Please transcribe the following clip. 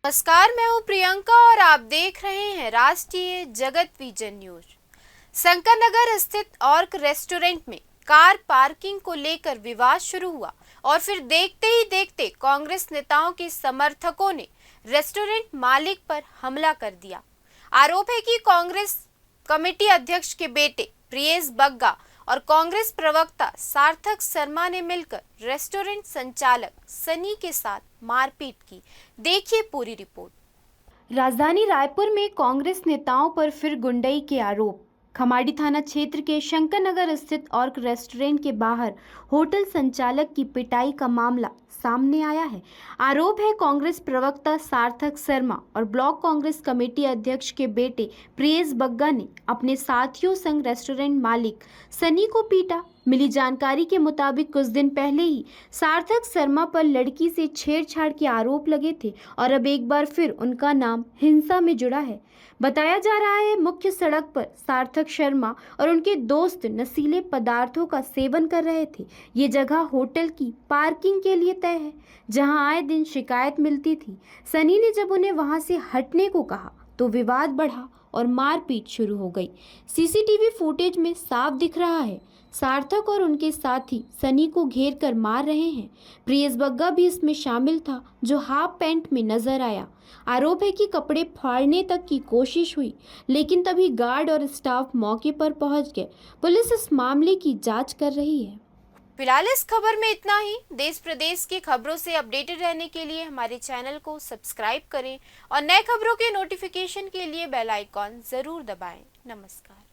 नमस्कार, मैं हूं प्रियंका और आप देख रहे हैं राष्ट्रीय जगत विजन न्यूज। शंकर नगर स्थित ऑर्क रेस्टोरेंट में कार पार्किंग को लेकर विवाद शुरू हुआ और फिर देखते ही देखते कांग्रेस नेताओं के समर्थकों ने रेस्टोरेंट मालिक पर हमला कर दिया। आरोप है कि कांग्रेस कमेटी अध्यक्ष के बेटे प्रियेश बग्गा और कांग्रेस प्रवक्ता सार्थक शर्मा ने मिलकर रेस्टोरेंट संचालक सनी के साथ मारपीट की। देखिए पूरी रिपोर्ट। राजधानी रायपुर में कांग्रेस नेताओं पर फिर गुंडई के आरोप। खमाड़ी थाना क्षेत्र के शंकर नगर स्थित ऑर्क रेस्टोरेंट के बाहर होटल संचालक की पिटाई का मामला सामने आया है। आरोप है कांग्रेस प्रवक्ता सार्थक शर्मा और ब्लॉक कांग्रेस कमेटी अध्यक्ष के बेटे प्रियेश बग्गा ने अपने साथियों संग रेस्टोरेंट मालिक सनी को पीटा। मिली जानकारी के मुताबिक कुछ दिन पहले ही सार्थक शर्मा पर लड़की से छेड़छाड़ के आरोप लगे थे और अब एक बार फिर उनका नाम हिंसा में जुड़ा है। बताया जा रहा है मुख्य सड़क पर सार्थक शर्मा और उनके दोस्त नशीले पदार्थों का सेवन कर रहे थे। ये जगह होटल की पार्किंग के लिए तय है, जहां आए दिन शिकायत मिलती थी। सनी ने जब उन्हें वहां से हटने को कहा तो विवाद बढ़ा और मारपीट शुरू हो गई। सीसीटीवी फुटेज में साफ दिख रहा है सार्थक और उनके साथी सनी को घेर कर मार रहे हैं। प्रियेश बग्गा भी इसमें शामिल था, जो हाफ पैंट में नजर आया। आरोप है कि कपड़े फाड़ने तक की कोशिश हुई, लेकिन तभी गार्ड और स्टाफ मौके पर पहुंच गए। पुलिस इस मामले की जांच कर रही है। फिलहाल इस खबर में इतना ही। देश प्रदेश की खबरों से अपडेटेड रहने के लिए हमारे चैनल को सब्सक्राइब करें और नए खबरों के नोटिफिकेशन के लिए बेल आइकॉन जरूर दबाएं। नमस्कार।